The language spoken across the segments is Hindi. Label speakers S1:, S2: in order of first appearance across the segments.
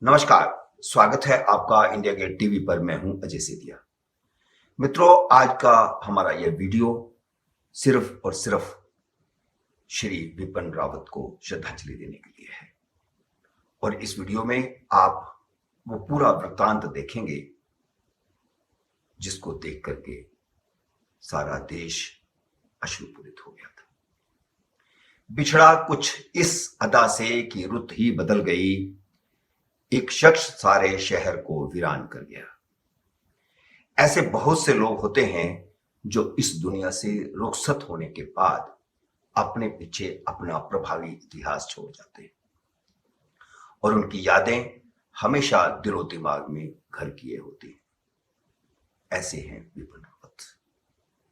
S1: नमस्कार, स्वागत है आपका इंडिया गेट टीवी पर। मैं हूं अजय सेठिया। मित्रों, आज का हमारा यह वीडियो सिर्फ और सिर्फ श्री विपिन रावत को श्रद्धांजलि देने के लिए है। और इस वीडियो में आप वो पूरा वृत्तांत देखेंगे जिसको देख करके सारा देश अश्रुपूरित हो गया था। बिछड़ा कुछ इस अदा से कि रुत ही बदल गई, एक शख्स सारे शहर को वीरान कर गया। ऐसे बहुत से लोग होते हैं जो इस दुनिया से रुखसत होने के बाद अपने पीछे अपना प्रभावी इतिहास छोड़ जाते हैं और उनकी यादें हमेशा दिलो दिमाग में घर किए होती हैं। ऐसे हैं विपिन रावत,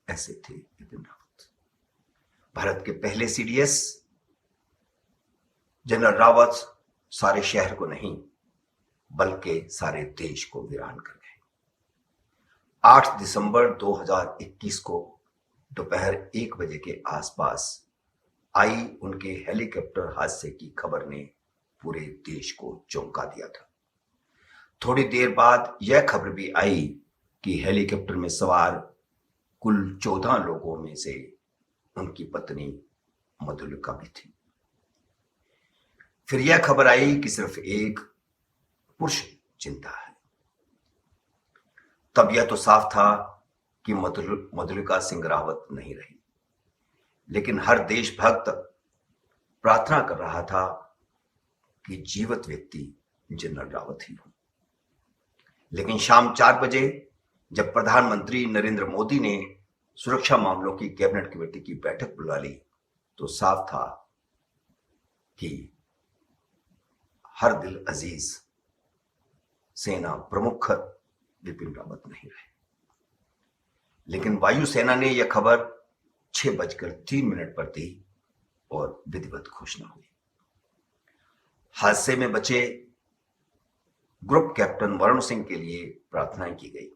S1: ऐसे थे विपिन रावत, भारत के पहले सीडीएस। जनरल रावत सारे शहर को नहीं बल्कि सारे देश को वीरान कर गए। 8 दिसंबर 2021 को दोपहर 1 बजे के आसपास आई उनके हेलीकॉप्टर हादसे की खबर ने पूरे देश को चौंका दिया था। थोड़ी देर बाद यह खबर भी आई कि हेलीकॉप्टर में सवार कुल 14 लोगों में से उनकी पत्नी मधुलिका भी थी। फिर यह खबर आई कि सिर्फ एक पुरुष जिंदा है। तब यह तो साफ था कि मधुलिका सिंह रावत नहीं रही, लेकिन हर देशभक्त प्रार्थना कर रहा था कि जीवित व्यक्ति जनरल रावत ही हो। लेकिन शाम 4 बजे जब प्रधानमंत्री नरेंद्र मोदी ने सुरक्षा मामलों की कैबिनेट कमेटी की बैठक बुला ली तो साफ था कि हर दिल अजीज सेना प्रमुख विपिन रावत नहीं रहे। लेकिन वायुसेना ने यह खबर 6:03 पर दी और विधिवत घोषणा हुई। हादसे में बचे ग्रुप कैप्टन वरुण सिंह के लिए प्रार्थनाएं की गई,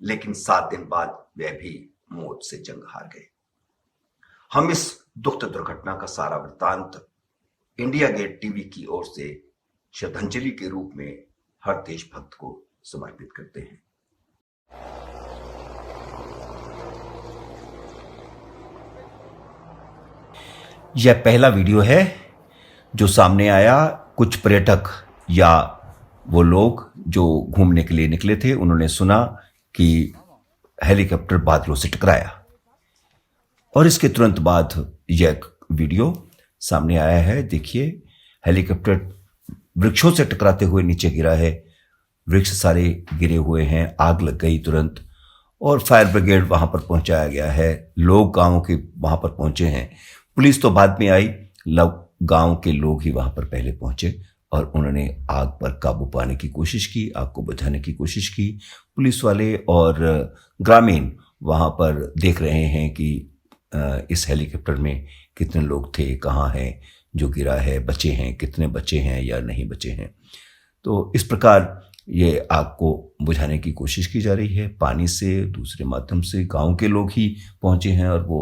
S1: लेकिन 7 दिन बाद वे भी मौत से जंग हार गए। हम इस दुखद दुर्घटना का सारा वृत्तांत इंडिया गेट टीवी की ओर से श्रद्धांजलि के रूप में हर देशभक्त को समर्पित करते हैं। यह पहला वीडियो है जो सामने आया। कुछ पर्यटक या वो लोग जो घूमने के लिए निकले थे, उन्होंने सुना कि हेलीकॉप्टर बादलों से टकराया और इसके तुरंत बाद यह वीडियो सामने आया है। देखिए, हेलीकॉप्टर वृक्षों से टकराते हुए नीचे गिरा है। वृक्ष सारे गिरे हुए हैं, आग लग गई तुरंत और फायर ब्रिगेड वहां पर पहुंचाया गया है। लोग गांव के वहां पर पहुंचे हैं। पुलिस तो बाद में आई, गांव के लोग ही वहां पर पहले पहुंचे और उन्होंने आग पर काबू पाने की कोशिश की, आग को बुझाने की कोशिश की। पुलिस वाले और ग्रामीण वहां पर देख रहे हैं कि इस हेलीकॉप्टर में कितने लोग थे, कहाँ हैं, जो गिरा है, बचे हैं, कितने बचे हैं या नहीं बचे हैं। तो इस प्रकार ये आग को बुझाने की कोशिश की जा रही है। पानी से, दूसरे माध्यम से गांव के लोग ही पहुंचे हैं और वो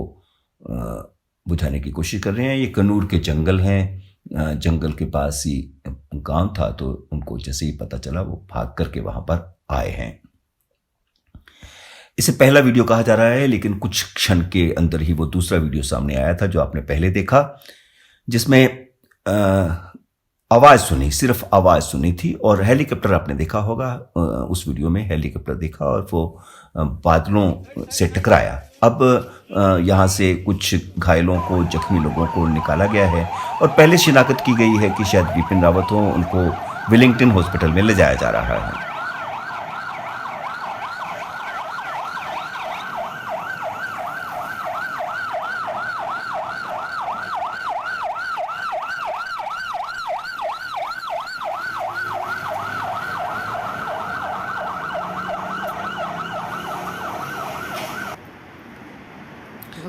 S1: बुझाने की कोशिश कर रहे हैं। ये कन्नूर के जंगल हैं, जंगल के पास ही गांव था, तो उनको जैसे ही पता चला वो भाग करके वहां पर आए हैं। इसे पहला वीडियो कहा जा रहा है, लेकिन कुछ क्षण के अंदर ही वो दूसरा वीडियो सामने आया था जो आपने पहले देखा, जिसमें आवाज सुनी, सिर्फ आवाज सुनी थी। और हेलीकॉप्टर आपने देखा होगा, उस वीडियो में हेलीकॉप्टर देखा और वो बादलों से टकराया। अब यहाँ से कुछ घायलों को, जख्मी लोगों को निकाला गया है और पहले शिनाख्त की गई है कि शायद विपिन रावत हो। उनको विलिंगटन हॉस्पिटल में ले जाया जा रहा है।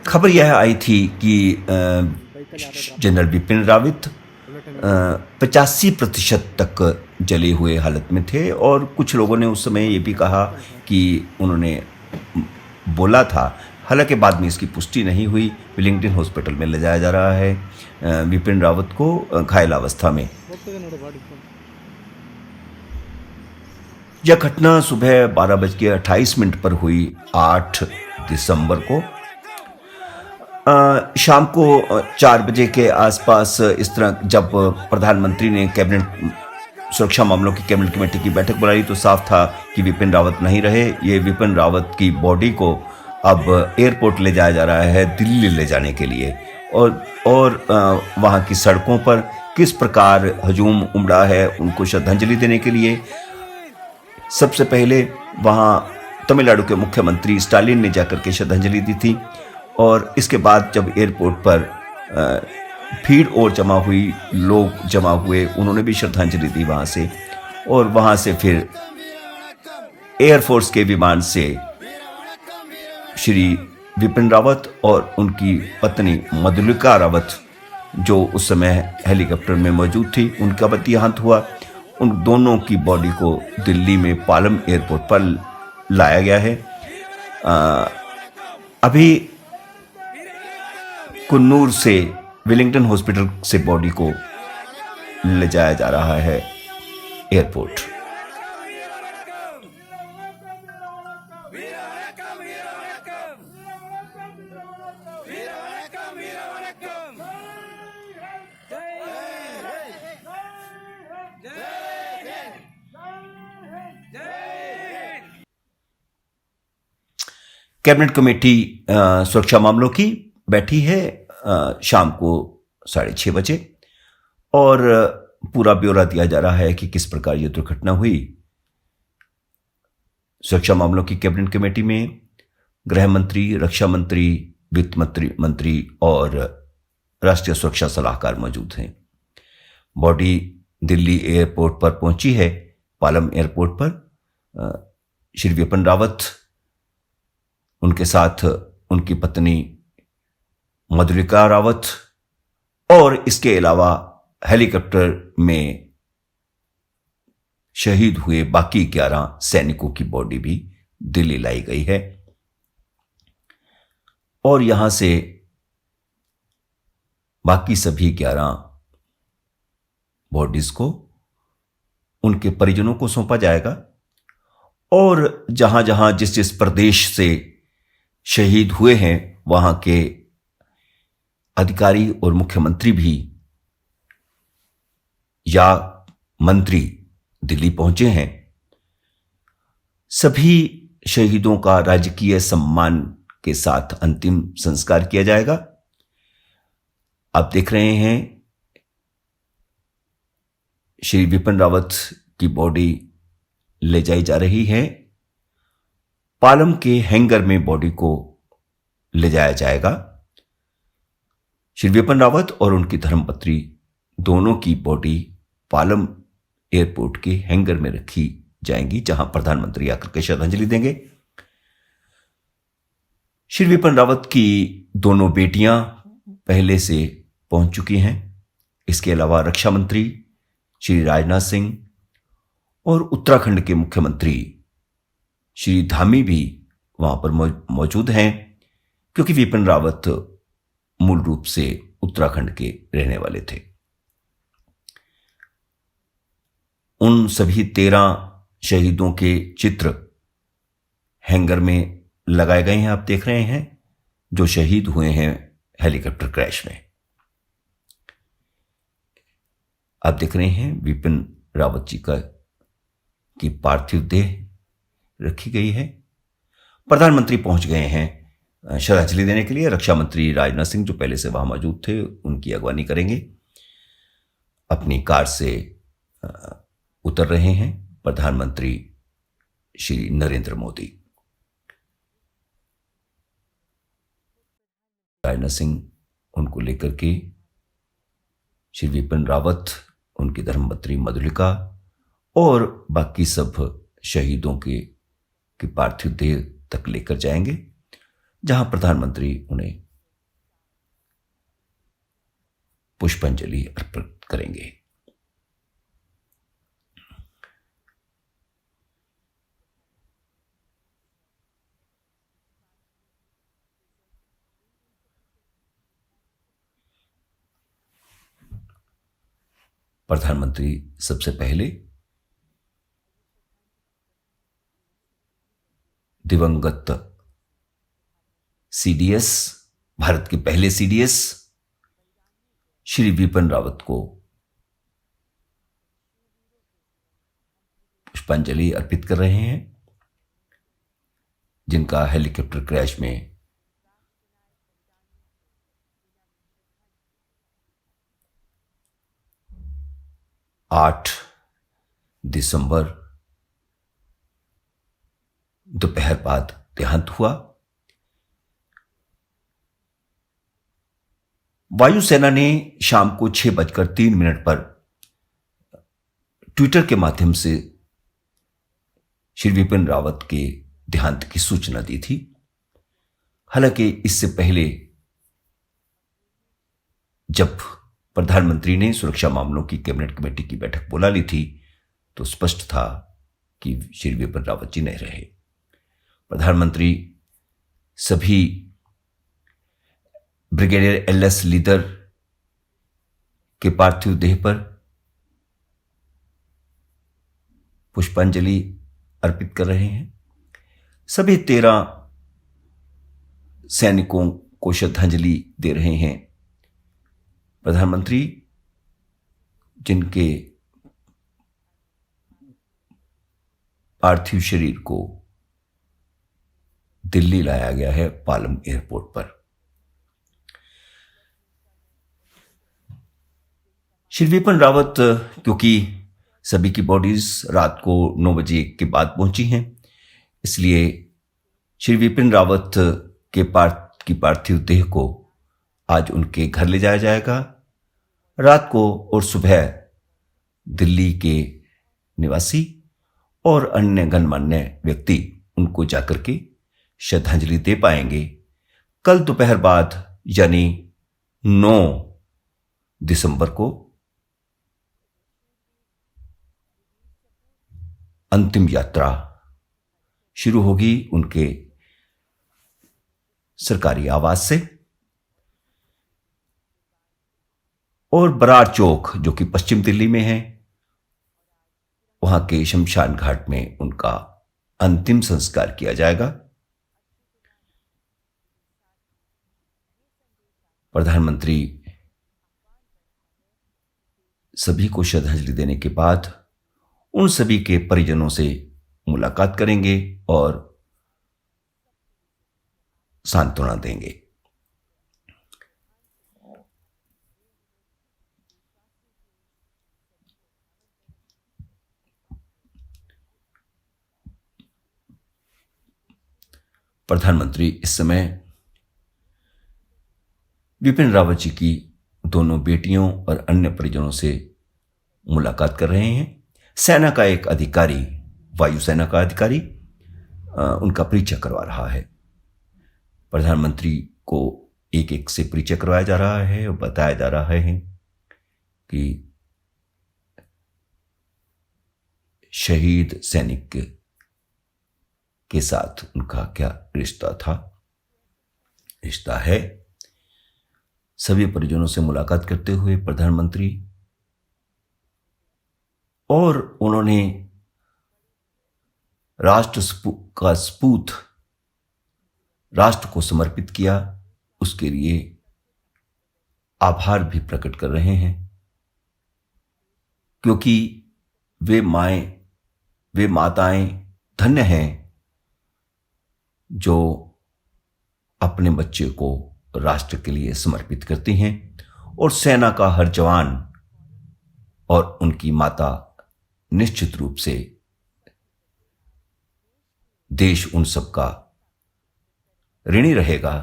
S1: खबर यह आई थी कि जनरल विपिन रावत 85% तक जले हुए हालत में थे और कुछ लोगों ने उस समय ये भी कहा कि उन्होंने बोला था, हालांकि बाद में इसकी पुष्टि नहीं हुई। विलिंगटन हॉस्पिटल में ले जाया जा रहा है विपिन रावत को घायल अवस्था में। यह घटना सुबह 12:28 पर हुई 8 दिसंबर को। शाम को 4 बजे के आसपास इस तरह जब प्रधानमंत्री ने कैबिनेट सुरक्षा मामलों की कैबिनेट कमेटी की बैठक बुलाई तो साफ था कि विपिन रावत नहीं रहे। ये विपिन रावत की बॉडी को अब एयरपोर्ट ले जाया जा रहा है दिल्ली ले जाने के लिए। और वहाँ की सड़कों पर किस प्रकार हजूम उमड़ा है उनको श्रद्धांजलि देने के लिए। सबसे पहले वहाँ तमिलनाडु के मुख्यमंत्री स्टालिन ने जाकर के श्रद्धांजलि दी थी, और इसके बाद जब एयरपोर्ट पर भीड़ और जमा हुई, लोग जमा हुए, उन्होंने भी श्रद्धांजलि दी वहाँ से। और वहाँ से फिर एयरफोर्स के विमान से श्री विपिन रावत और उनकी पत्नी मधुलिका रावत, जो उस समय हेलीकॉप्टर में मौजूद थी, उनका भी देहांत हुआ। उन दोनों की बॉडी को दिल्ली में पालम एयरपोर्ट पर लाया गया है। अभी कुन्नूर से वेलिंगटन हॉस्पिटल से बॉडी को ले जाया जा रहा है एयरपोर्ट। कैबिनेट कमेटी सुरक्षा मामलों की बैठी है शाम को 6:30 बजे, और पूरा ब्यौरा दिया जा रहा है कि किस प्रकार यह दुर्घटना हुई। सुरक्षा मामलों की कैबिनेट कमेटी में गृह मंत्री, रक्षा मंत्री, वित्त मंत्री और राष्ट्रीय सुरक्षा सलाहकार मौजूद हैं। बॉडी दिल्ली एयरपोर्ट पर पहुंची है, पालम एयरपोर्ट पर। श्री विपिन रावत, उनके साथ उनकी पत्नी मधुलिका रावत और इसके अलावा हेलीकॉप्टर में शहीद हुए बाकी 11 सैनिकों की बॉडी भी दिल्ली लाई गई है। और यहां से बाकी सभी 11 बॉडीज को उनके परिजनों को सौंपा जाएगा। और जहां जहां जिस प्रदेश से शहीद हुए हैं वहां के अधिकारी और मुख्यमंत्री भी या मंत्री दिल्ली पहुंचे हैं। सभी शहीदों का राजकीय सम्मान के साथ अंतिम संस्कार किया जाएगा। आप देख रहे हैं श्री विपिन रावत की बॉडी ले जाई जा रही है। पालम के हैंगर में बॉडी को ले जाया जाएगा। श्री विपिन रावत और उनकी धर्मपत्नी दोनों की बॉडी पालम एयरपोर्ट के हैंगर में रखी जाएंगी, जहां प्रधानमंत्री आकर के श्रद्धांजलि देंगे। श्री विपिन रावत की दोनों बेटियां पहले से पहुंच चुकी हैं। इसके अलावा रक्षा मंत्री श्री राजनाथ सिंह और उत्तराखंड के मुख्यमंत्री श्री धामी भी वहां पर मौजूद हैं, क्योंकि विपिन रावत मूल रूप से उत्तराखंड के रहने वाले थे। उन सभी 13 शहीदों के चित्र हैंगर में लगाए गए हैं। आप देख रहे हैं जो शहीद हुए हैं हेलीकॉप्टर क्रैश में। आप देख रहे हैं विपिन रावत जी की पार्थिव देह रखी गई है। प्रधानमंत्री पहुंच गए हैं श्रद्धांजलि देने के लिए। रक्षा मंत्री राजनाथ सिंह, जो पहले से वहां मौजूद थे, उनकी अगवानी करेंगे। अपनी कार से उतर रहे हैं प्रधानमंत्री श्री नरेंद्र मोदी। राजनाथ सिंह उनको लेकर के श्री विपिन रावत, उनकी धर्मपत्नी मधुलिका और बाकी सब शहीदों के पार्थिव देह तक लेकर जाएंगे, जहां प्रधानमंत्री उन्हें पुष्पांजलि अर्पित करेंगे। प्रधानमंत्री सबसे पहले दिवंगत सीडीएस, भारत के पहले सीडीएस श्री विपिन रावत को पुष्पांजलि अर्पित कर रहे हैं, जिनका हेलीकॉप्टर क्रैश में 8 दिसंबर दोपहर बाद देहांत हुआ। वायुसेना ने शाम को 6:03 पर ट्विटर के माध्यम से श्री विपिन रावत के देहांत की सूचना दी थी। हालांकि इससे पहले जब प्रधानमंत्री ने सुरक्षा मामलों की कैबिनेट कमेटी की बैठक बुला ली थी तो स्पष्ट था कि श्री विपिन रावत जी नहीं रहे। प्रधानमंत्री सभी ब्रिगेडियर एलएस लीदर के पार्थिव देह पर पुष्पांजलि अर्पित कर रहे हैं। सभी 13 सैनिकों को श्रद्धांजलि दे रहे हैं। प्रधानमंत्री जिनके पार्थिव शरीर को दिल्ली लाया गया है पालम एयरपोर्ट पर। श्री विपिन रावत क्योंकि सभी की बॉडीज रात को 9 बजे के बाद पहुंची हैं, इसलिए श्री विपिन रावत के पार्थिव देह को आज उनके घर ले जाया जाएगा रात को, और सुबह दिल्ली के निवासी और अन्य गणमान्य व्यक्ति उनको जाकर के श्रद्धांजलि दे पाएंगे। कल दोपहर बाद यानी 9 दिसंबर को अंतिम यात्रा शुरू होगी उनके सरकारी आवास से, और बरार चौक जो कि पश्चिम दिल्ली में है, वहां के शमशान घाट में उनका अंतिम संस्कार किया जाएगा। प्रधानमंत्री सभी को श्रद्धांजलि देने के बाद उन सभी के परिजनों से मुलाकात करेंगे और सांत्वना देंगे। प्रधानमंत्री इस समय विपिन रावत जी की दोनों बेटियों और अन्य परिजनों से मुलाकात कर रहे हैं। सेना का एक अधिकारी, वायुसेना का अधिकारी, उनका परिचय करवा रहा है। प्रधानमंत्री को एक एक से परिचय करवाया जा रहा है और बताया जा रहा है कि शहीद सैनिक के साथ उनका क्या रिश्ता है। सभी परिजनों से मुलाकात करते हुए प्रधानमंत्री, और उन्होंने राष्ट्र का सपूत राष्ट्र को समर्पित किया, उसके लिए आभार भी प्रकट कर रहे हैं, क्योंकि वे माताएं धन्य हैं जो अपने बच्चे को राष्ट्र के लिए समर्पित करती हैं, और सेना का हर जवान और उनकी माता निश्चित रूप से देश उन सब का ऋणी रहेगा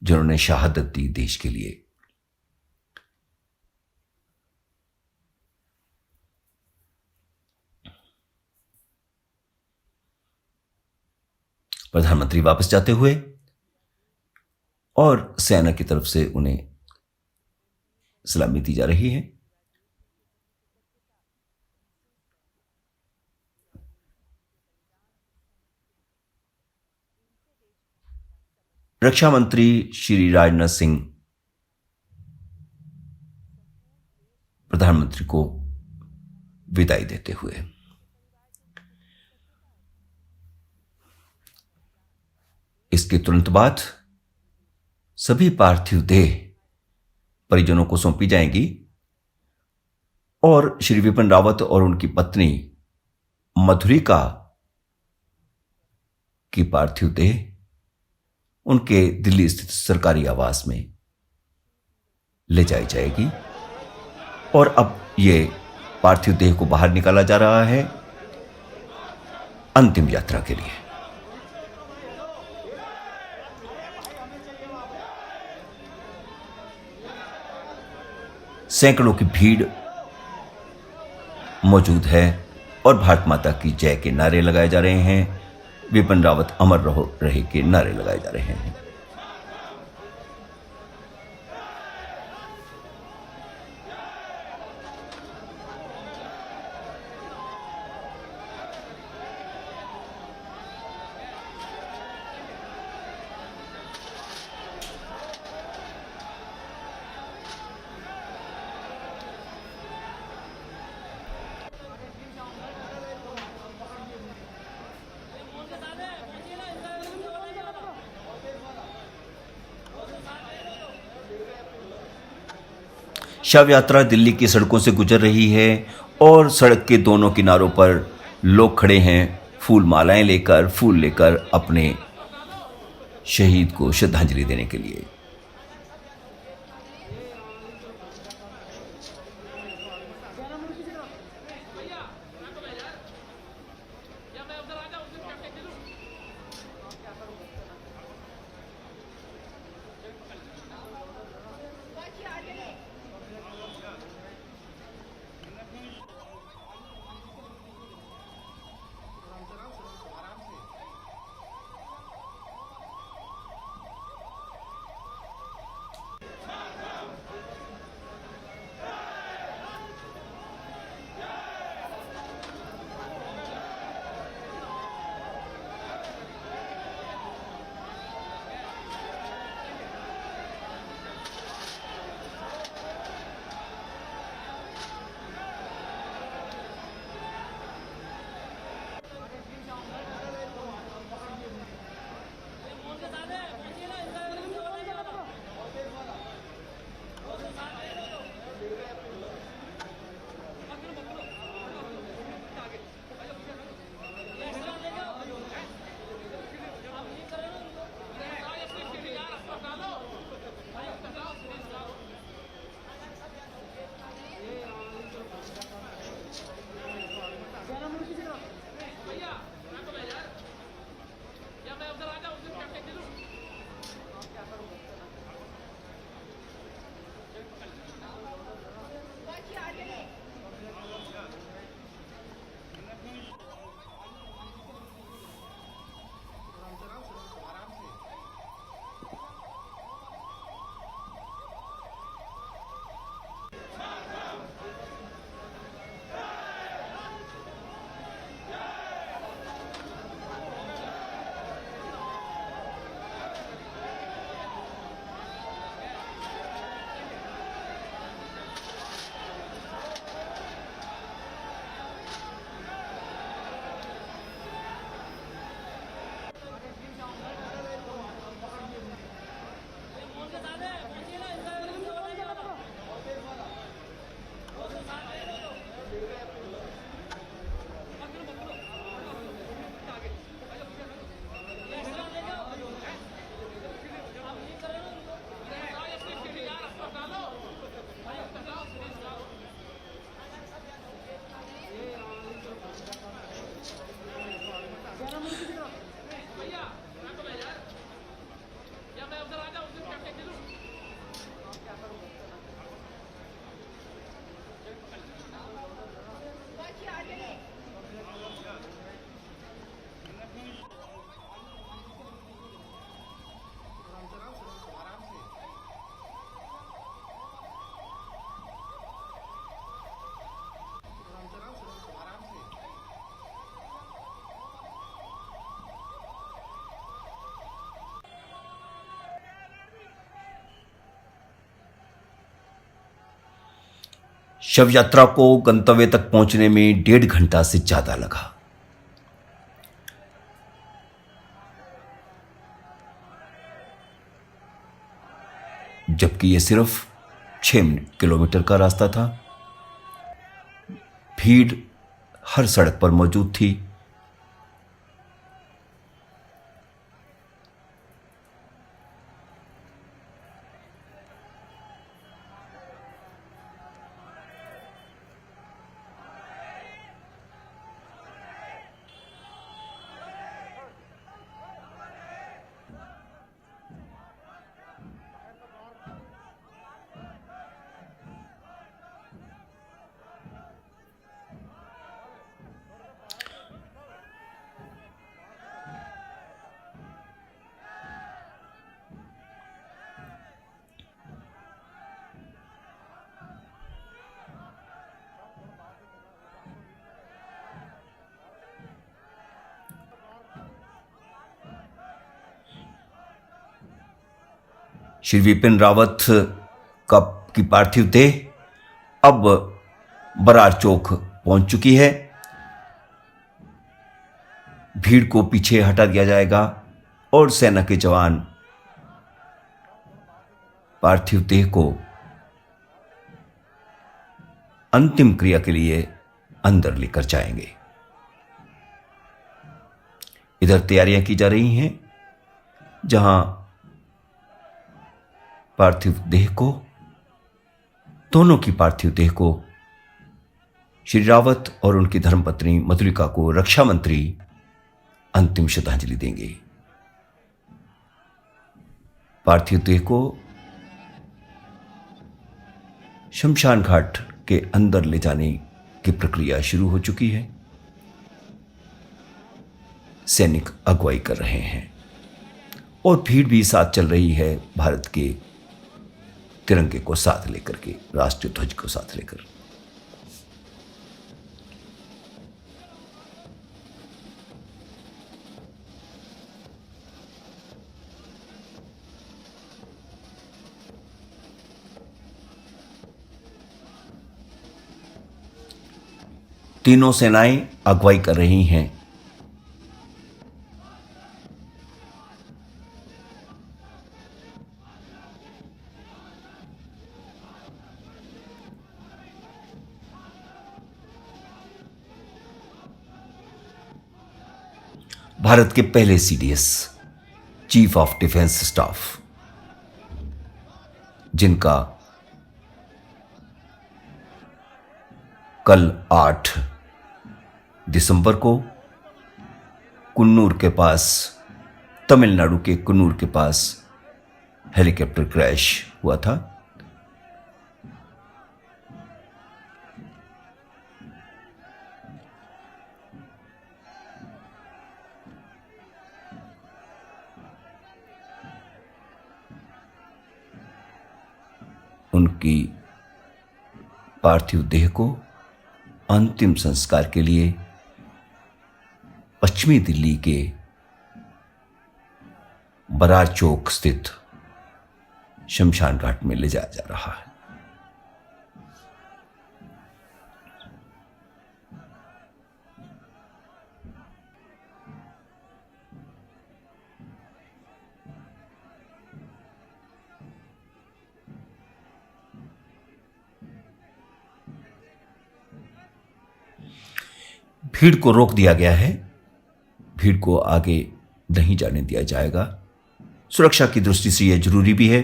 S1: जिन्होंने शहादत दी देश के लिए। प्रधानमंत्री वापस जाते हुए और सेना की तरफ से उन्हें सलामी दी जा रही है। रक्षा मंत्री श्री राजनाथ सिंह प्रधानमंत्री को विदाई देते हुए इसके तुरंत बाद सभी पार्थिव देह परिजनों को सौंपी जाएंगी और श्री विपिन रावत और उनकी पत्नी मधुरिका की पार्थिव देह उनके दिल्ली स्थित सरकारी आवास में ले जाई जाएगी। और अब ये पार्थिव देह को बाहर निकाला जा रहा है अंतिम यात्रा के लिए। सैकड़ों की भीड़ मौजूद है और भारत माता की जय के नारे लगाए जा रहे हैं, विपिन रावत अमर रहे के नारे लगाए जा रहे हैं। शव यात्रा दिल्ली की सड़कों से गुजर रही है और सड़क के दोनों किनारों पर लोग खड़े हैं फूल मालाएं लेकर, फूल लेकर अपने शहीद को श्रद्धांजलि देने के लिए। शव यात्रा को गंतव्य तक पहुंचने में 1.5 घंटा से ज्यादा लगा। जबकि ये सिर्फ 6 किलोमीटर का रास्ता था। भीड़ हर सड़क पर मौजूद थी। श्री विपिन रावत की पार्थिव देह अब बरार चौक पहुंच चुकी है। भीड़ को पीछे हटा दिया जाएगा और सेना के जवान पार्थिव देह को अंतिम क्रिया के लिए अंदर लेकर जाएंगे। इधर तैयारियां की जा रही हैं, जहां पार्थिव देह को, दोनों की पार्थिव देह को श्री रावत और उनकी धर्मपत्नी मधुलिका को रक्षा मंत्री अंतिम श्रद्धांजलि देंगे। पार्थिव देह को शमशान घाट के अंदर ले जाने की प्रक्रिया शुरू हो चुकी है। सैनिक अगुवाई कर रहे हैं और भीड़ भी साथ चल रही है, भारत के तिरंगे को साथ लेकर के, राष्ट्रीय ध्वज को साथ लेकर। तीनों सेनाएं अगुवाई कर रही हैं। भारत के पहले CDS, chief of defence staff, जिनका कल 8 दिसंबर को कुन्नूर के पास, तमिलनाडु के कुन्नूर के पास हेलीकॉप्टर क्रैश हुआ था। उनकी पार्थिव देह को अंतिम संस्कार के लिए पश्चिमी दिल्ली के बरार चौक स्थित शमशान घाट में ले जाया जा रहा है। भीड़ को रोक दिया गया है, भीड़ को आगे नहीं जाने दिया जाएगा। सुरक्षा की दृष्टि से यह जरूरी भी है।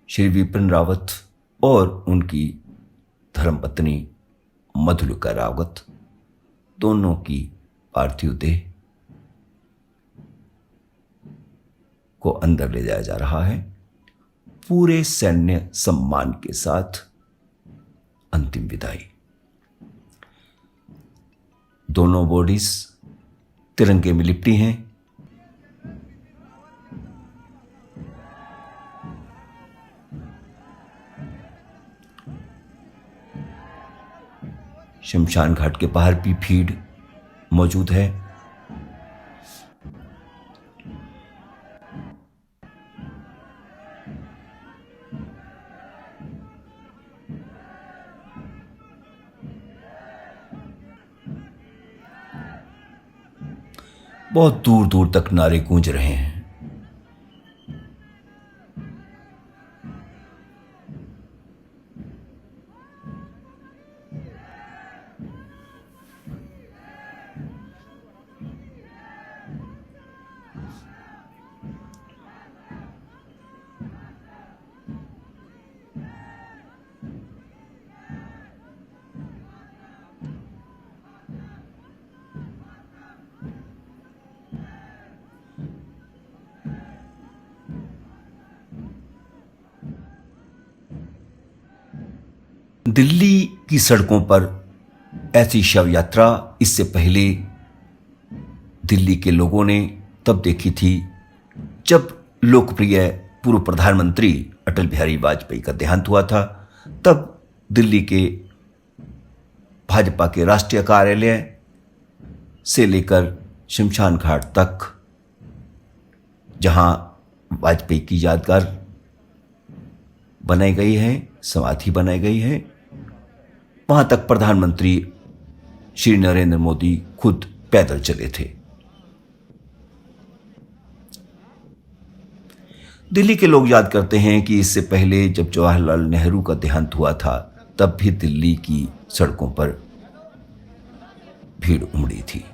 S1: श्री विपिन रावत और उनकी धर्मपत्नी मधुलिका रावत, दोनों की पार्थिव देह को अंदर ले जाया जा रहा है, पूरे सैन्य सम्मान के साथ अंतिम विदाई। दोनों बॉडीज तिरंगे में लिपटी हैं। शमशान घाट के बाहर भी भीड़ मौजूद है। बहुत दूर दूर तक नारे गूंज रहे हैं। दिल्ली की सड़कों पर ऐसी शव यात्रा इससे पहले दिल्ली के लोगों ने तब देखी थी जब लोकप्रिय पूर्व प्रधानमंत्री अटल बिहारी वाजपेयी का देहांत हुआ था। तब दिल्ली के भाजपा के राष्ट्रीय कार्यालय से लेकर शमशान घाट तक, जहां वाजपेयी की यादगार बनाई गई है, समाधि बनाई गई है, वहां तक प्रधानमंत्री श्री नरेंद्र मोदी खुद पैदल चले थे। दिल्ली के लोग याद करते हैं कि इससे पहले जब जवाहरलाल नेहरू का देहांत हुआ था, तब भी दिल्ली की सड़कों पर भीड़ उमड़ी थी।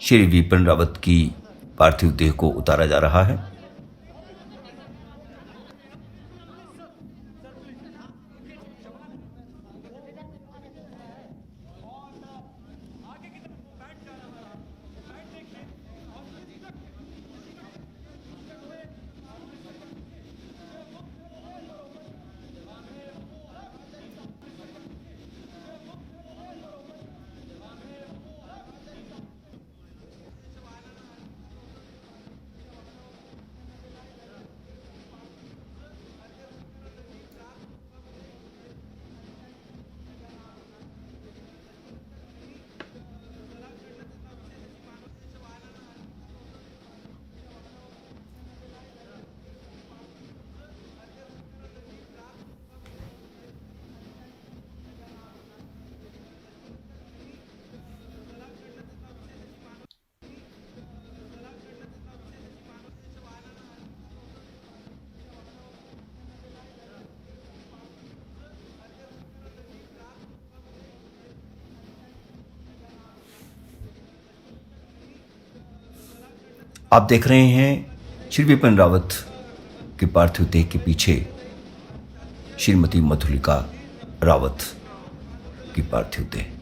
S1: श्री विपिन रावत की पार्थिव देह को उतारा जा रहा है। आप देख रहे हैं श्री विपिन रावत के पार्थिव देह के पीछे श्रीमती मधुलिका रावत की पार्थिव देह।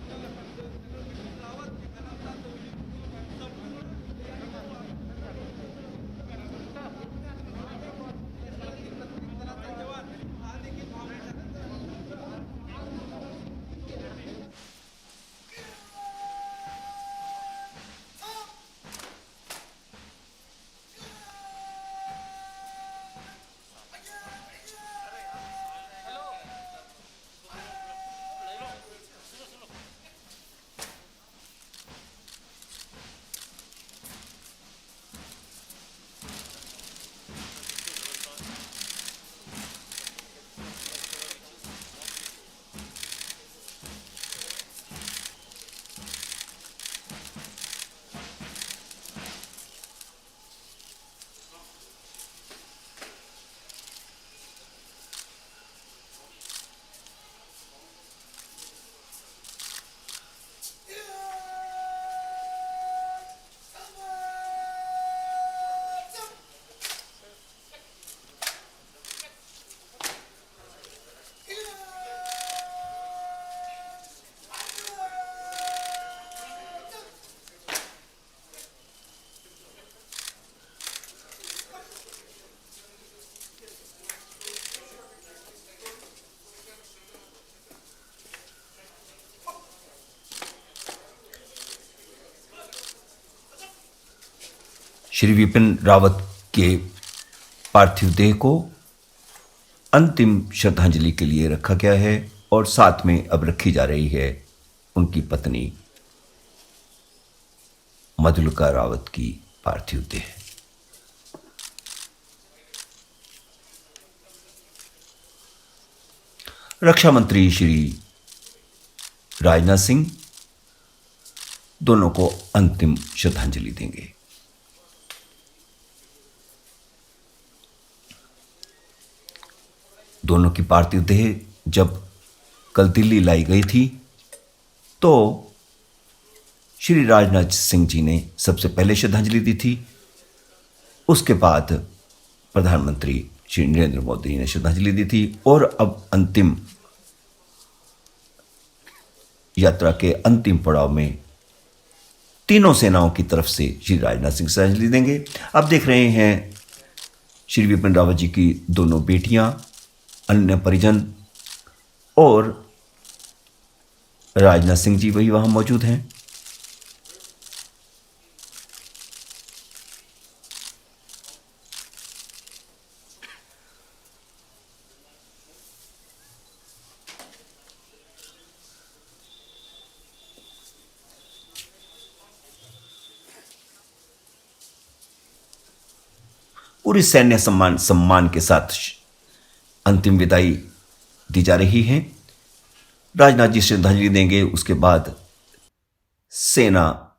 S1: श्री विपिन रावत के पार्थिव देह को अंतिम श्रद्धांजलि के लिए रखा गया है और साथ में अब रखी जा रही है उनकी पत्नी मधुलिका रावत की पार्थिव देह। रक्षा मंत्री श्री राजनाथ सिंह दोनों को अंतिम श्रद्धांजलि देंगे। दोनों की पार्थिव देह जब कल दिल्ली लाई गई थी तो श्री राजनाथ सिंह जी ने सबसे पहले श्रद्धांजलि दी थी। उसके बाद प्रधानमंत्री श्री नरेंद्र मोदी ने श्रद्धांजलि दी थी और अब अंतिम यात्रा के अंतिम पड़ाव में तीनों सेनाओं की तरफ से श्री राजनाथ सिंह श्रद्धांजलि देंगे। अब देख रहे हैं श्री विपिन रावत जी की दोनों बेटियां, अन्य परिजन और राजनाथ सिंह जी वही वहां मौजूद हैं। पूरी सैन्य सम्मान के साथ अंतिम विदाई दी जा रही है। राजनाथ जी श्रद्धांजलि देंगे, उसके बाद सेना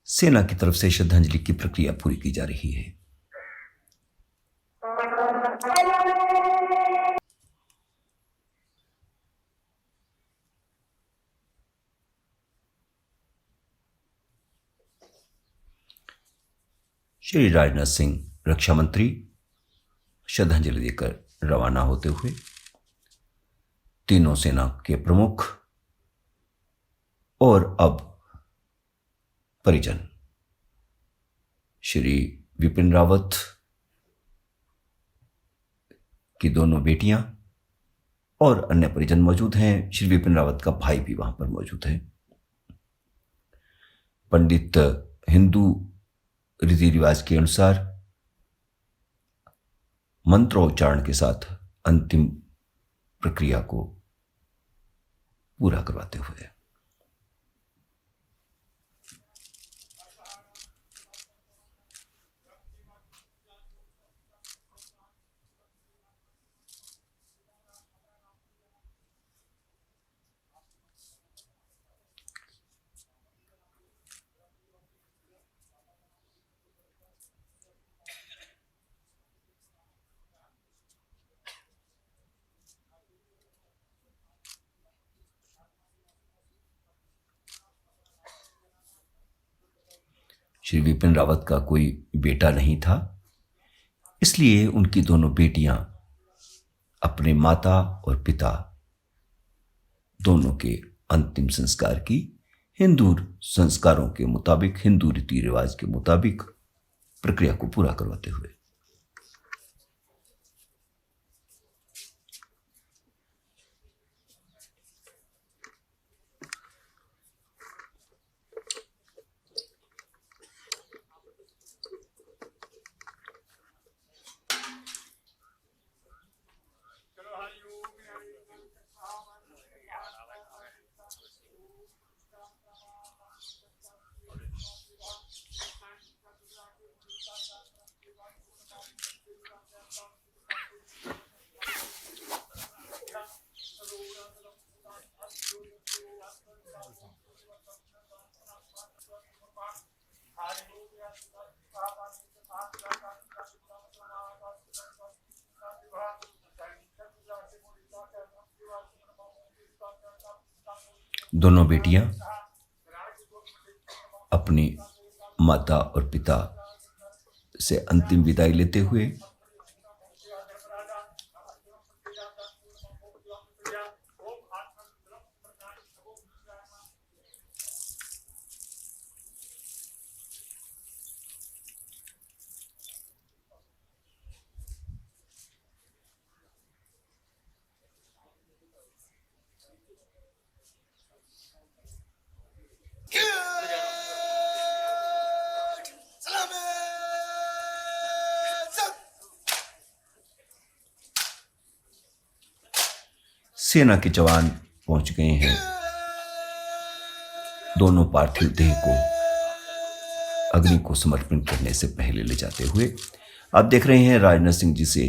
S1: सेना की तरफ से श्रद्धांजलि की प्रक्रिया पूरी की जा रही है। श्री राजनाथ सिंह रक्षा मंत्री श्रद्धांजलि देकर रवाना होते हुए तीनों सेना के प्रमुख और अब परिजन श्री विपिन रावत की दोनों बेटियां और अन्य परिजन मौजूद हैं। श्री विपिन रावत का भाई भी वहां पर मौजूद है। पंडित हिंदू रीति रिवाज के अनुसार मंत्रोच्चारण के साथ अंतिम प्रक्रिया को पूरा करवाते हुए श्री विपिन रावत का कोई बेटा नहीं था, इसलिए उनकी दोनों बेटियां अपने माता और पिता दोनों के अंतिम संस्कार की हिंदू संस्कारों के मुताबिक, हिंदू रीति रिवाज के मुताबिक प्रक्रिया को पूरा करवाते हुए दोनों बेटियां अपनी माता और पिता से अंतिम विदाई लेते हुए सेना के जवान पहुंच गए हैं दोनों पार्थिव देह को अग्नि को समर्पण करने से पहले ले जाते हुए। आप देख रहे हैं राजनाथ सिंह जी से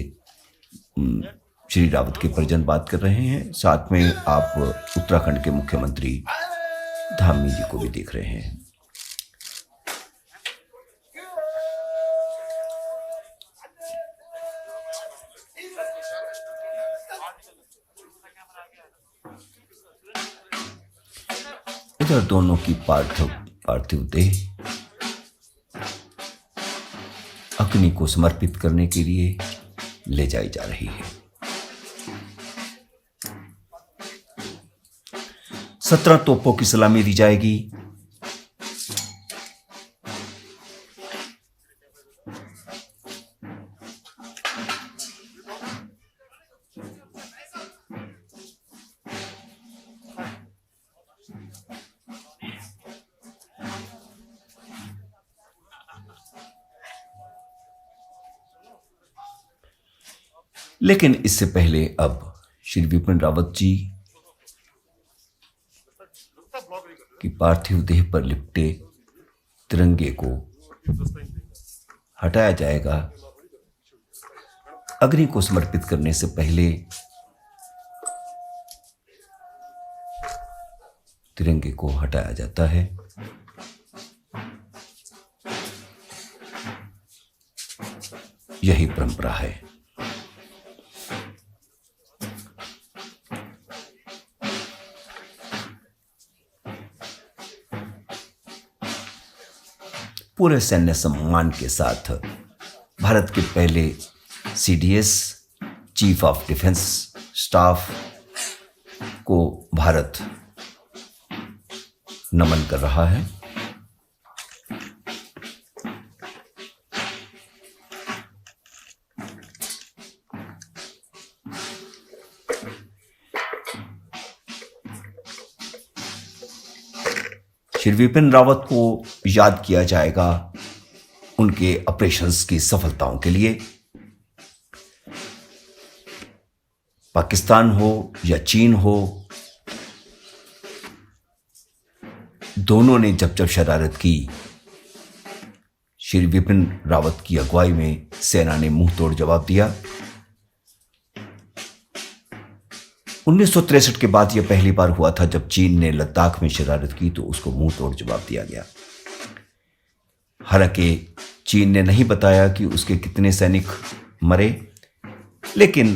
S1: श्री रावत के परिजन बात कर रहे हैं। साथ में आप उत्तराखंड के मुख्यमंत्री धामी जी को भी देख रहे हैं। इधर दोनों की पार्थिव देह अग्नि को समर्पित करने के लिए ले जाई जा रही है। 17 तोपों की सलामी दी जाएगी। लेकिन इससे पहले अब श्री विपिन रावत जी की पार्थिव देह पर लिपटे तिरंगे को हटाया जाएगा। अग्नि को समर्पित करने से पहले तिरंगे को हटाया जाता है। यही परंपरा है। पूरे सैन्य सम्मान के साथ भारत के पहले CDS chief of defence staff को भारत नमन कर रहा है। श्री विपिन रावत को याद किया जाएगा उनके ऑपरेशंस की सफलताओं के लिए। पाकिस्तान हो या चीन हो, दोनों ने जब जब शरारत की, श्री विपिन रावत की अगुवाई में सेना ने मुंह तोड़ जवाब दिया। 1963 के बाद यह पहली बार हुआ था जब चीन ने लद्दाख में शरारत की तो उसको मुंह तोड़ जवाब दिया गया। हालांकि चीन ने नहीं बताया कि उसके कितने सैनिक मरे, लेकिन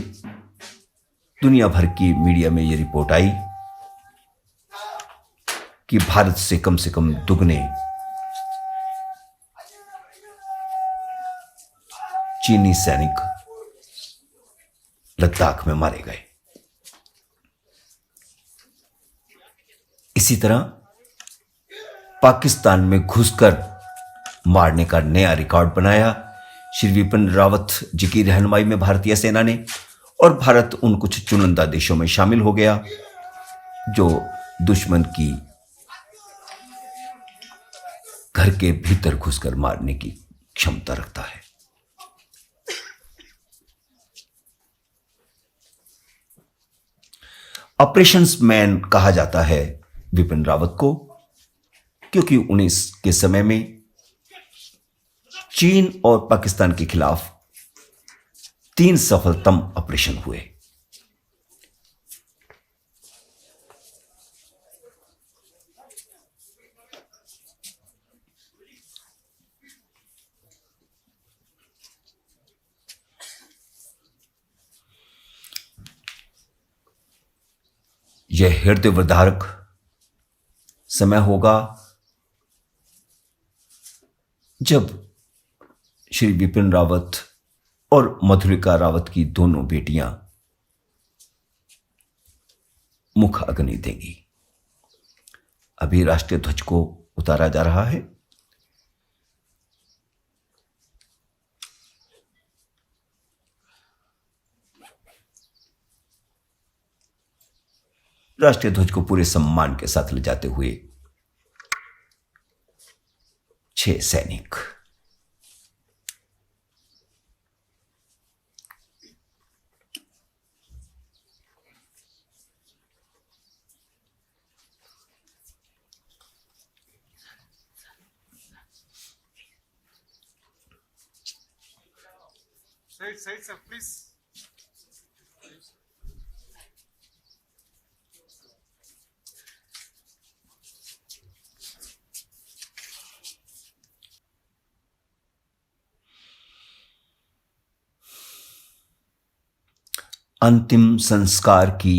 S1: दुनिया भर की मीडिया में यह रिपोर्ट आई कि भारत से कम दुगने चीनी सैनिक लद्दाख में मारे गए। इसी तरह पाकिस्तान में घुसकर मारने का नया रिकॉर्ड बनाया श्री विपिन रावत जी की रहनुमाई में भारतीय सेना ने, और भारत उन कुछ चुनिंदा देशों में शामिल हो गया जो दुश्मन की घर के भीतर घुसकर मारने की क्षमता रखता है। ऑपरेशंस मैन कहा जाता है विपिन रावत को, क्योंकि 19 के समय में चीन और पाकिस्तान के खिलाफ 3 सफलतम ऑपरेशन हुए। यह हृदय विदारक समय होगा जब श्री विपिन रावत और मधुरिका रावत की दोनों बेटियां मुख अग्नि देंगी। अभी राष्ट्रीय ध्वज को उतारा जा रहा है। राष्ट्रीय ध्वज को पूरे सम्मान के साथ ले जाते हुए 6 सैनिक।
S2: Side, sir, please.
S1: अंतिम संस्कार की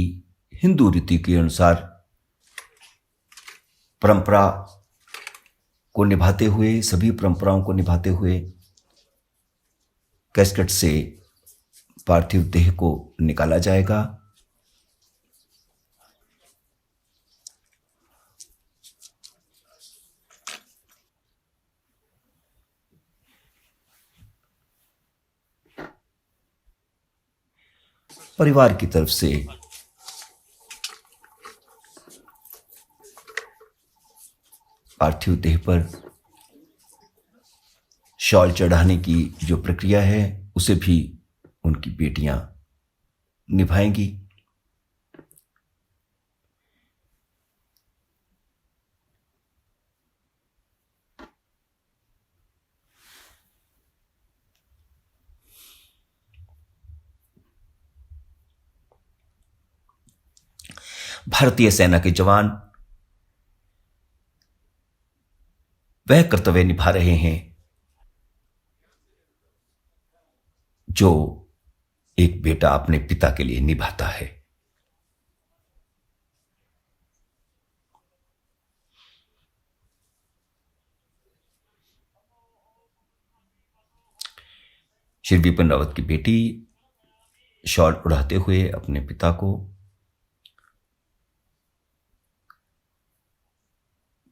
S1: हिंदू रीति के अनुसार परंपरा को निभाते हुए, सभी परंपराओं को निभाते हुए कैस्केट से पार्थिव देह को निकाला जाएगा। परिवार की तरफ से पार्थिव देह पर शॉल चढ़ाने की जो प्रक्रिया है उसे भी उनकी बेटियां निभाएंगी। भारतीय सेना के जवान वह कर्तव्य निभा रहे हैं जो एक बेटा अपने पिता के लिए निभाता है। श्री विपिन रावत की बेटी शॉल उड़ाते हुए अपने पिता को,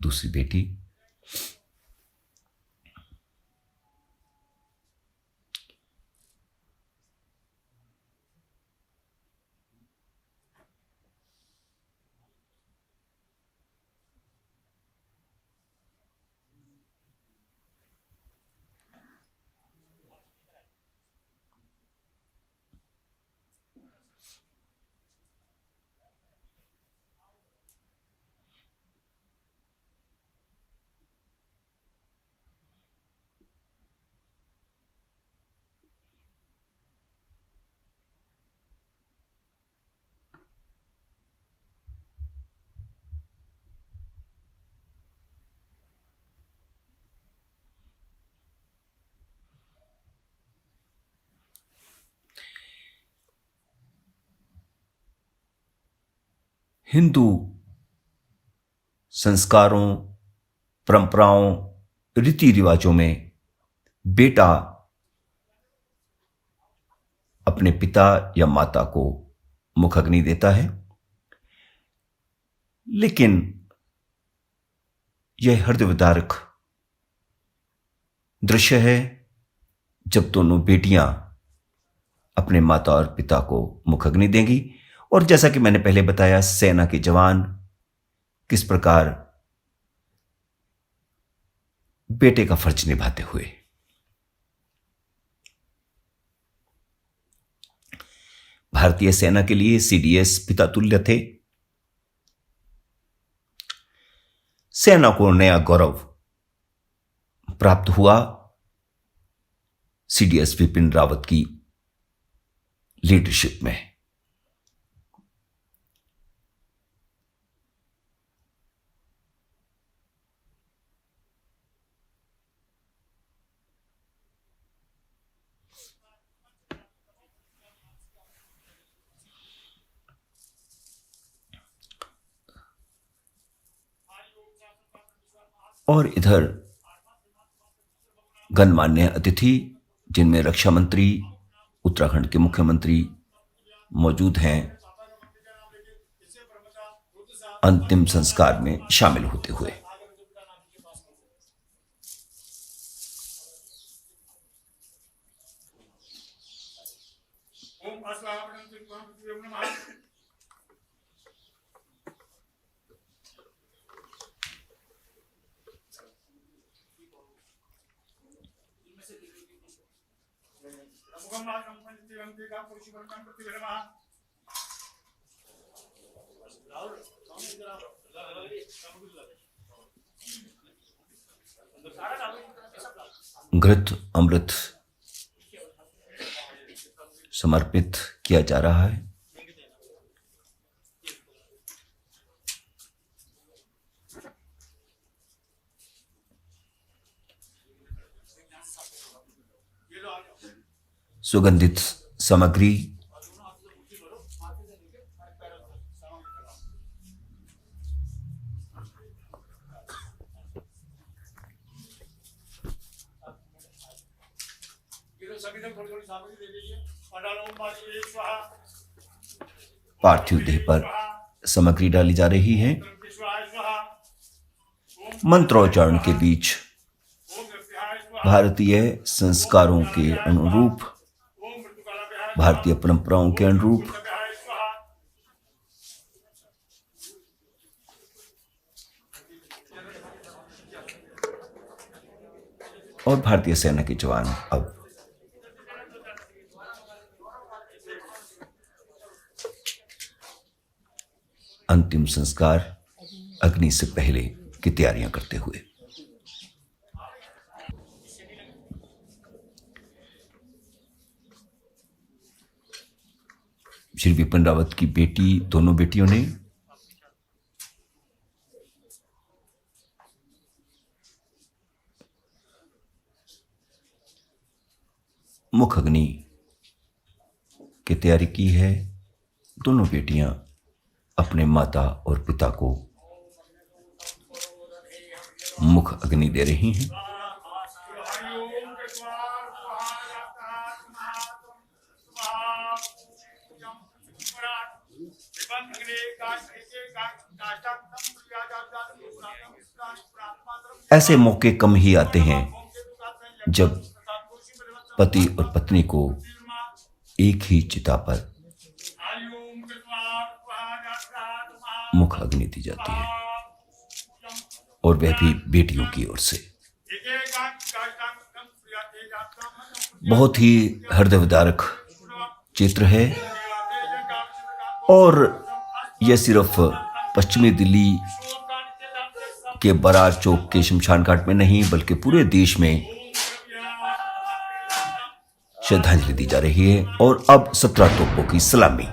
S1: दूसरी बेटी हिंदू संस्कारों, परंपराओं, रीति रिवाजों में बेटा अपने पिता या माता को मुख अग्नि देता है, लेकिन यह हृदयविदारक दृश्य है जब दोनों बेटियां अपने माता और पिता को मुख अग्नि देंगी। और जैसा कि मैंने पहले बताया, सेना के जवान किस प्रकार बेटे का फर्ज निभाते हुए। भारतीय सेना के लिए सीडीएस पिता तुल्य थे। सेना को नया गौरव प्राप्त हुआ सीडीएस विपिन रावत की लीडरशिप में। और इधर गणमान्य अतिथि जिनमें रक्षा मंत्री, उत्तराखंड के मुख्यमंत्री मौजूद हैं, अंतिम संस्कार में शामिल होते हुए। घृत अमृत समर्पित किया जा रहा है। सुगंधित सामग्री पार्थिव देह पर सामग्री डाली जा रही है। मंत्रोच्चारण के बीच भारतीय संस्कारों के अनुरूप, भारतीय परंपराओं के अनुरूप और भारतीय सेना के जवान अब अंतिम संस्कार अग्नि से पहले की तैयारियां करते हुए। श्री विपिन रावत की बेटी, दोनों बेटियों ने मुख अग्नि की तैयारी की है। दोनों बेटियां अपने माता और पिता को मुख अग्नि दे रही हैं। ऐसे मौके कम ही आते हैं जब पति और पत्नी को एक ही चिता पर मुख अग्नि दी जाती है, और वह भी बेटियों की ओर से। बहुत ही हृदय विदारक चित्र है, और यह सिर्फ पश्चिमी दिल्ली के बरार चौक के शमशान घाट में नहीं, बल्कि पूरे देश में श्रद्धांजलि दी जा रही है। और अब 17 तोपों की सलामी।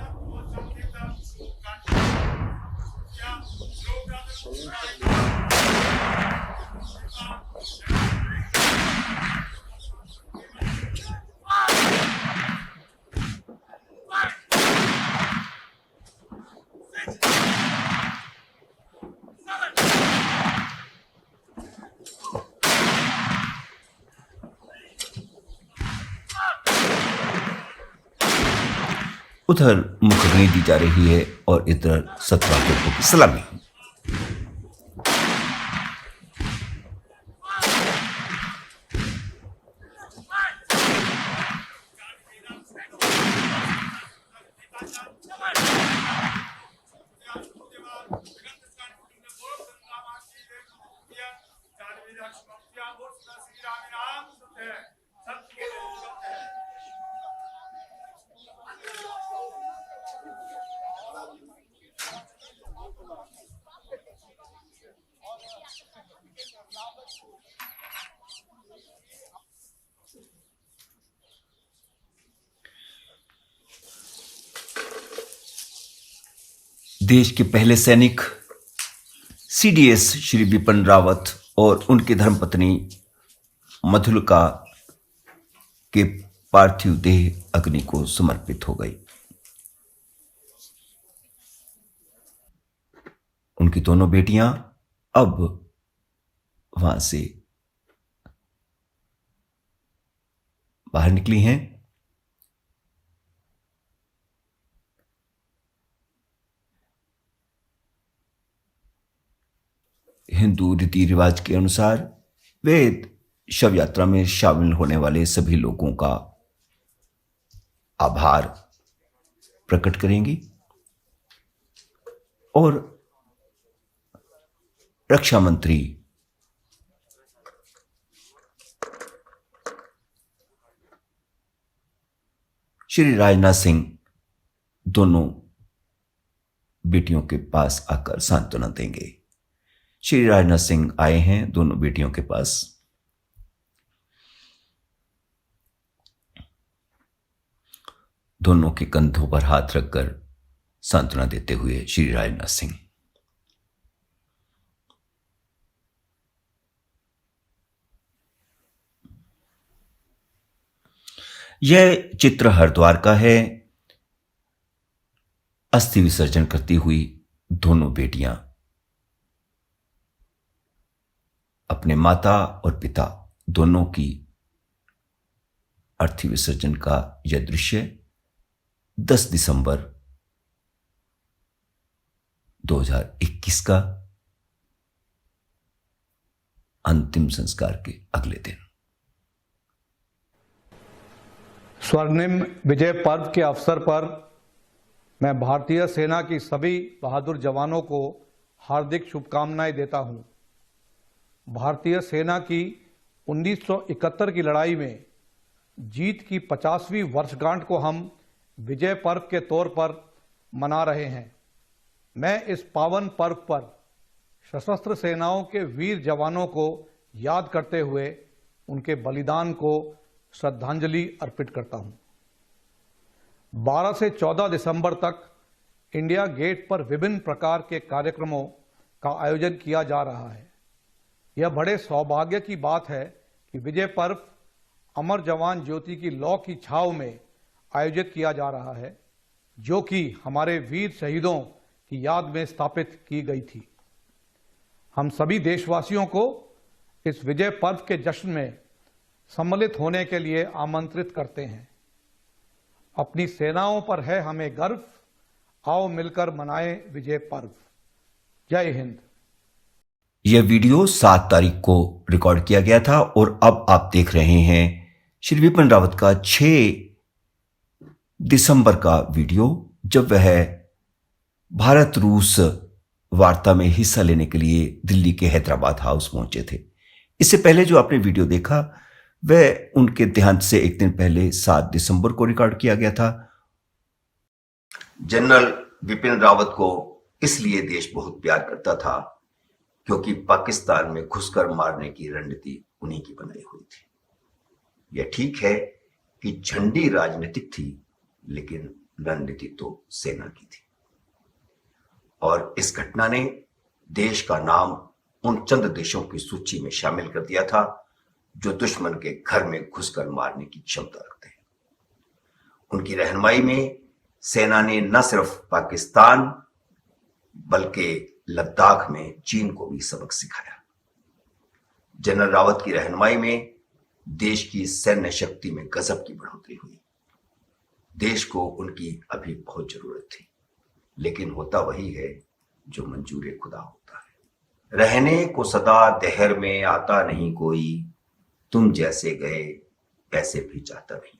S1: उधर मुख अग्नि दी जा रही है और इधर 17 तोपों की सलामी। देश के पहले सैनिक सीडीएस श्री विपिन रावत और उनकी धर्मपत्नी मधुलिका के पार्थिव देह अग्नि को समर्पित हो गई। उनकी दोनों बेटियां अब वहां से बाहर निकली हैं। हिंदू रीति रिवाज के अनुसार वे शव यात्रा में शामिल होने वाले सभी लोगों का आभार प्रकट करेंगी और रक्षा मंत्री श्री राजनाथ सिंह दोनों बेटियों के पास आकर सांत्वना देंगे। श्री राजनाथ सिंह आए हैं दोनों बेटियों के पास। दोनों के कंधों पर हाथ रखकर सांत्वना देते हुए श्री राजनाथ सिंह। यह चित्र हरिद्वार का है। अस्थि विसर्जन करती हुई दोनों बेटियां अपने माता और पिता दोनों की अर्थी विसर्जन का यह दृश्य 10 दिसंबर 2021 का अंतिम संस्कार के अगले दिन।
S2: स्वर्णिम विजय पर्व के अवसर पर मैं भारतीय सेना की सभी बहादुर जवानों को हार्दिक शुभकामनाएं देता हूं। भारतीय सेना की 1971 की लड़ाई में जीत की 50वीं वर्षगांठ को हम विजय पर्व के तौर पर मना रहे हैं। मैं इस पावन पर्व पर सशस्त्र सेनाओं के वीर जवानों को याद करते हुए उनके बलिदान को श्रद्धांजलि अर्पित करता हूं। 12 से 14 दिसंबर तक इंडिया गेट पर विभिन्न प्रकार के कार्यक्रमों का आयोजन किया जा रहा है। यह बड़े सौभाग्य की बात है कि विजय पर्व अमर जवान ज्योति की लौ की छाव में आयोजित किया जा रहा है, जो कि हमारे वीर शहीदों की याद में स्थापित की गई थी। हम सभी देशवासियों को इस विजय पर्व के जश्न में सम्मिलित होने के लिए आमंत्रित करते हैं। अपनी सेनाओं पर है हमें गर्व, आओ मिलकर मनाएं विजय पर्व। जय हिंद।
S1: यह वीडियो 7 तारीख को रिकॉर्ड किया गया था और अब आप देख रहे हैं श्री विपिन रावत का 6 दिसंबर का वीडियो, जब वह भारत रूस वार्ता में हिस्सा लेने के लिए दिल्ली के हैदराबाद हाउस पहुंचे थे। इससे पहले जो आपने वीडियो देखा वह उनके देहांत से एक दिन पहले 7 दिसंबर को रिकॉर्ड किया गया था। जनरल विपिन रावत को इसलिए देश बहुत प्यार करता था क्योंकि पाकिस्तान में घुसकर मारने की रणनीति उन्हीं की बनाई हुई थी। यह ठीक है कि झंडी राजनीतिक थी, लेकिन रणनीति तो सेना की थी। और इस घटना ने देश का नाम उन चंद देशों की सूची में शामिल कर दिया था जो दुश्मन के घर में घुसकर मारने की क्षमता रखते हैं। उनकी रहनुमाई में सेना ने न सिर्फ पाकिस्तान बल्कि लद्दाख में चीन को भी सबक सिखाया। जनरल रावत की रहनुमाई में देश की सैन्य शक्ति में गजब की बढ़ोतरी हुई। देश को उनकी अभी बहुत जरूरत थी, लेकिन होता वही है जो मंजूर खुदा होता है। रहने को सदा दहर में आता नहीं कोई, तुम जैसे गए ऐसे भी चाहता नहीं।